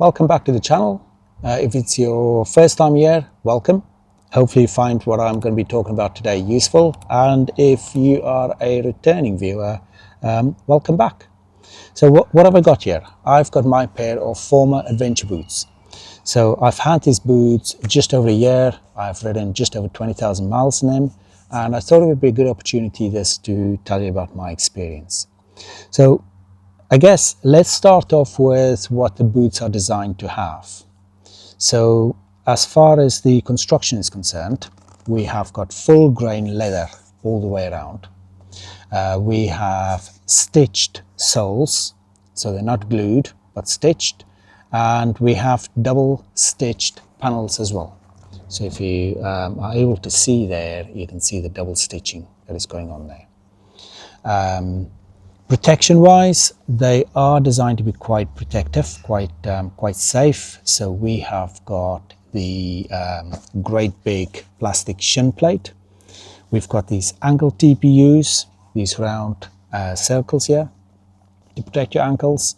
Welcome back to the channel. If it's your first time here, welcome. Hopefully you find what I'm going to be talking about today useful, and if you are a returning viewer, welcome back. So what have I got here? I've got my pair of Forma Adventure Boots. So I've had these boots just over a year. I've ridden just over 20,000 miles in them, and I thought it would be a good opportunity this to tell you about my experience. So I guess let's start off with what the boots are designed to have. So as far as the construction is concerned, we have got full grain leather all the way around. We have stitched soles, so they're not glued but stitched, and we have double stitched panels as well. So if you are able to see there, you can see the double stitching that is going on there. Protection wise, they are designed to be quite protective, quite safe. So we have got the great big plastic shin plate. We've got these ankle TPUs, these round circles here to protect your ankles,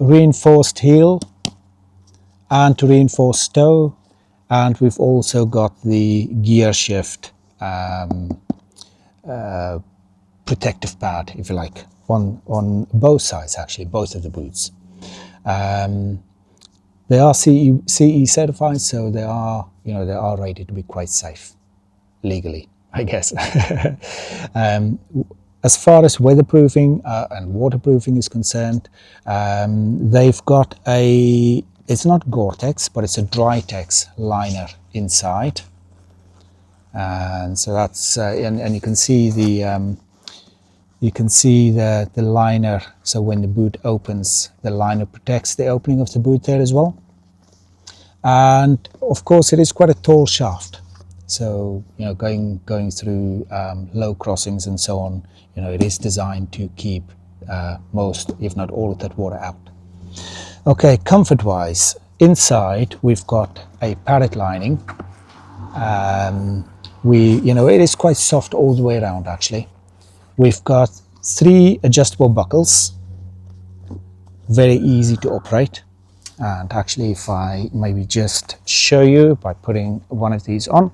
reinforced heel and to reinforce toe, and we've also got the gear shift protective pad, if you like, on both sides, actually, both of the boots. They are CE certified, so they are rated to be quite safe, legally, I guess. As far as weatherproofing and waterproofing is concerned, they've got it's not Gore-Tex, but it's a Dry-Tex liner inside. And so that's, and you can see the liner. So when the boot opens, the liner protects the opening of the boot there as well. And of course it is quite a tall shaft, so going through low crossings and so on, it is designed to keep most, if not all, of that water out. Okay, comfort wise, inside we've got a padded lining. It is quite soft all the way around, actually. We've got 3 adjustable buckles, very easy to operate. And actually, if I maybe just show you by putting one of these on,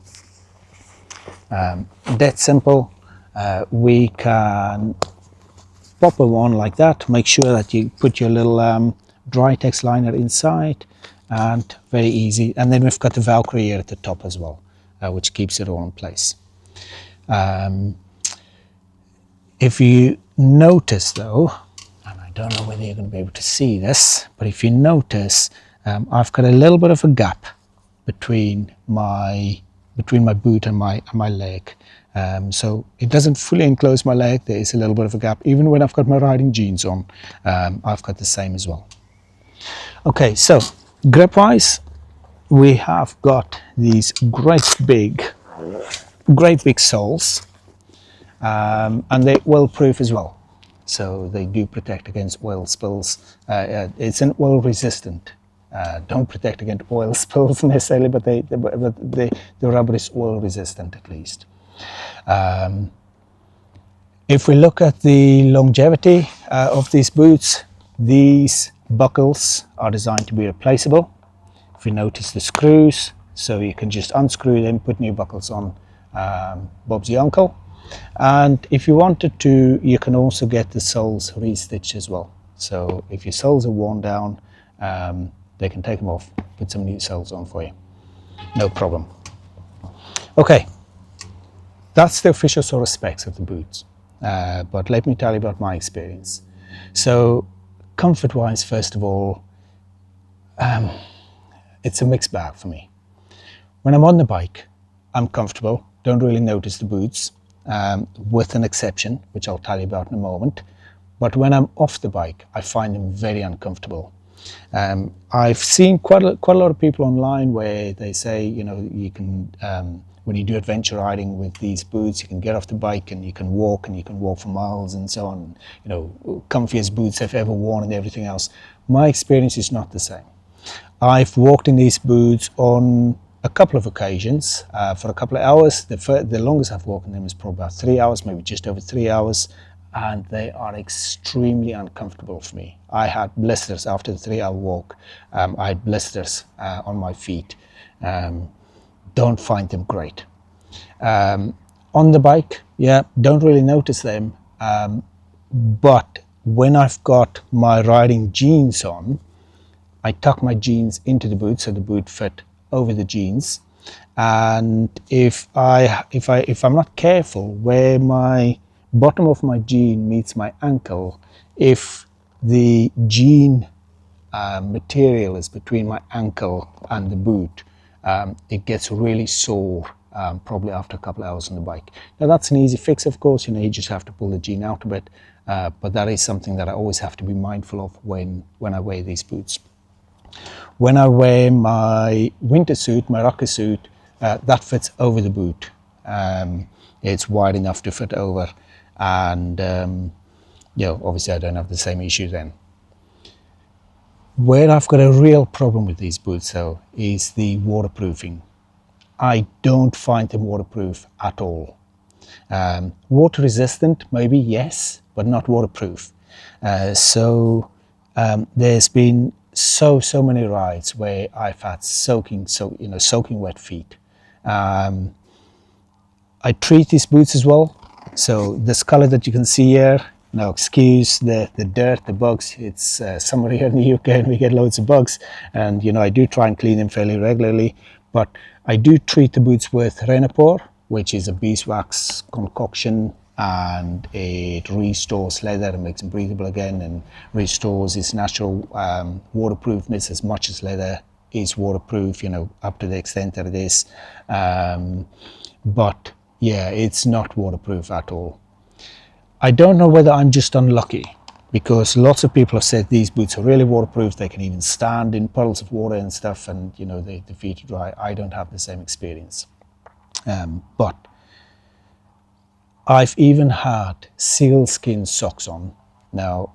that simple. We can pop them on like that. Make sure that you put your little Dry-Tex liner inside, and very easy. And then we've got the Velcro here at the top as well, which keeps it all in place. If you notice though, and I don't know whether you're going to be able to see this, but if you notice, I've got a little bit of a gap between my boot and my leg. So it doesn't fully enclose my leg. There is a little bit of a gap. Even when I've got my riding jeans on, I've got the same as well. Okay, so grip wise, we have got these great big soles. And they're oil proof as well, so they do protect against oil spills. It's an oil resistant, don't protect against oil spills necessarily, but the rubber is oil resistant at least. If we look at the longevity of these boots, these buckles are designed to be replaceable. If you notice the screws, so you can just unscrew them, put new buckles on. Bob's your uncle. And if you wanted to, you can also get the soles restitched as well. So if your soles are worn down, they can take them off, put some new soles on for you. No problem. Okay, that's the official sort of specs of the boots. But let me tell you about my experience. So comfort-wise, first of all, it's a mixed bag for me. When I'm on the bike, I'm comfortable, don't really notice the boots. With an exception, which I'll tell you about in a moment. But when I'm off the bike, I find them very uncomfortable. I've seen quite a lot of people online where they say, you can, when you do adventure riding with these boots, you can get off the bike and you can walk for miles and so on. Comfiest boots I've ever worn and everything else. My experience is not the same. I've walked in these boots on a couple of occasions for a couple of hours. The longest I've walked in them is probably about 3 hours, maybe just over 3 hours. and they are extremely uncomfortable for me. I had blisters after the 3-hour walk. I had blisters on my feet. Don't find them great. On the bike, yeah, don't really notice them. But when I've got my riding jeans on, I tuck my jeans into the boot so the boot fit over the jeans. And if I'm not careful, where my bottom of my jean meets my ankle, if the jean material is between my ankle and the boot, it gets really sore, probably after a couple of hours on the bike. Now that's an easy fix, of course. You just have to pull the jean out a bit, but that is something that I always have to be mindful of when I wear these boots. When I wear my winter suit, my rocker suit, that fits over the boot. It's wide enough to fit over, and obviously I don't have the same issue then. Where I've got a real problem with these boots though is the waterproofing. I don't find them waterproof at all. Water resistant, maybe, yes, but not waterproof. So there's been so many rides where I've had soaking wet feet. I treat these boots as well. So this color that you can see here, now excuse the dirt, the bugs. It's summer here in the UK and we get loads of bugs, and I do try and clean them fairly regularly, but I do treat the boots with Renapur, which is a beeswax concoction, and it restores leather and makes them breathable again, and restores its natural waterproofness as much as leather is waterproof, up to the extent that it is. But yeah, it's not waterproof at all. I don't know whether I'm just unlucky, because lots of people have said these boots are really waterproof. They can even stand in puddles of water and stuff, and the feet are dry. I don't have the same experience. But I've even had sealskin socks on. Now,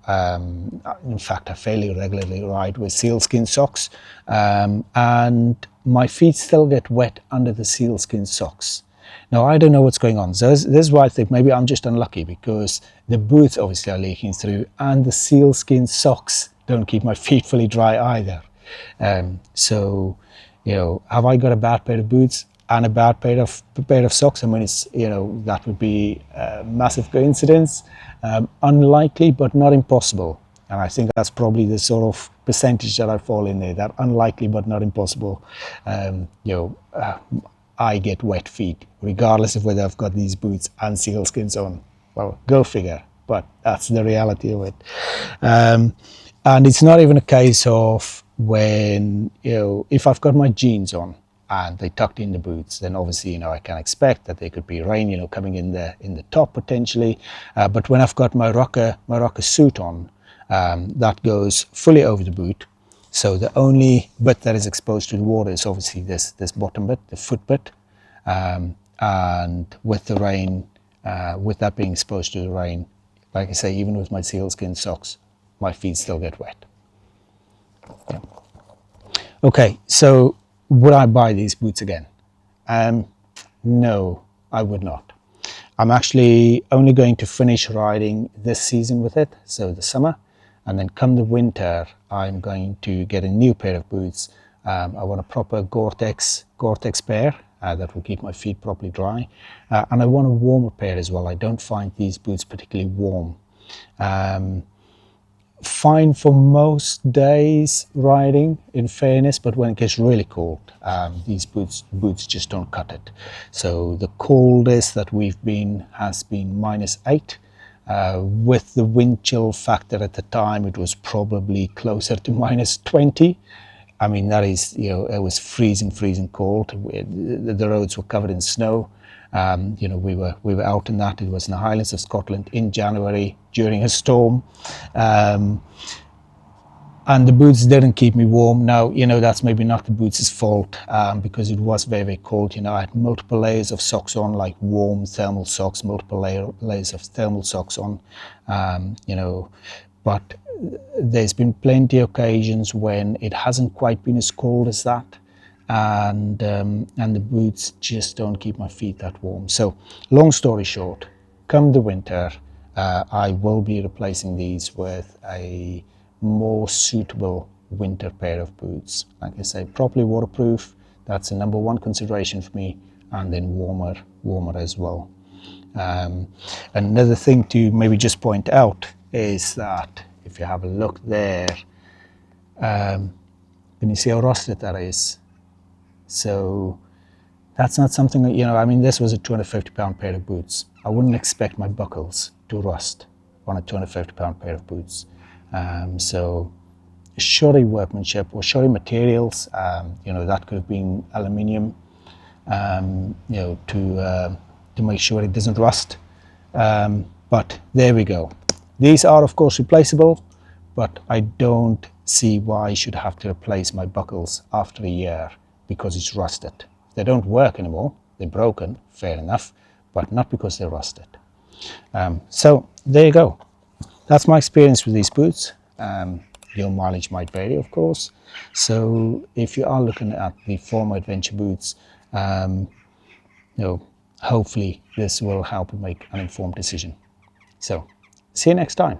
in fact, I fairly regularly ride with sealskin socks, and my feet still get wet under the sealskin socks. Now, I don't know what's going on. So this is why I think maybe I'm just unlucky, because the boots obviously are leaking through, and the sealskin socks don't keep my feet fully dry either. So, have I got a bad pair of boots and a bad pair of socks? I mean, it's that would be a massive coincidence. Unlikely, but not impossible. And I think that's probably the sort of percentage that I fall in there. That unlikely, but not impossible. I get wet feet, regardless of whether I've got these boots and sealskins on. Well, go figure, but that's the reality of it. And it's not even a case of when, if I've got my jeans on and they tucked in the boots, then obviously, I can expect that there could be rain, coming in the top potentially. But when I've got my rocker suit on, that goes fully over the boot. So the only bit that is exposed to the water is obviously this bottom bit, the foot bit, and with the rain, with that being exposed to the rain, like I say, even with my sealskin socks, my feet still get wet. Yeah. Okay, so would I buy these boots again? No, I would not. I'm actually only going to finish riding this season with it, so the summer. And then come the winter, I'm going to get a new pair of boots. I want a proper Gore-Tex pair that will keep my feet properly dry. And I want a warmer pair as well. I don't find these boots particularly warm. Fine for most days riding, in fairness, but when it gets really cold, these boots just don't cut it. So the coldest that we've been has been -8. With the wind chill factor at the time, it was probably closer to -20. I mean, that is, it was freezing cold. The roads were covered in snow. We were out in that. It was in the Highlands of Scotland in January during a storm. And the boots didn't keep me warm. Now, that's maybe not the boots' fault, because it was very cold. I had multiple layers of socks on, like warm thermal socks, multiple layers of thermal socks on, but there's been plenty of occasions when it hasn't quite been as cold as that, and the boots just don't keep my feet that warm. So, long story short, come the winter, I will be replacing these with a more suitable winter pair of boots. Like I say, properly waterproof, that's the number one consideration for me, and then warmer as well. Another thing to maybe just point out is that if you have a look there, can you see how rusted that is? So that's not something that, I mean, this was a £250 pair of boots. I wouldn't expect my buckles to rust on a £250 pair of boots. So shoddy workmanship or shoddy materials, that could have been aluminium, to make sure it doesn't rust. But there we go. These are of course replaceable, but I don't see why I should have to replace my buckles after a year because it's rusted. If they don't work anymore, they're broken, fair enough, but not because they're rusted. So there you go. That's my experience with these boots. Your mileage might vary, of course. So if you are looking at the Forma Adventure Boots, hopefully this will help you make an informed decision. So see you next time.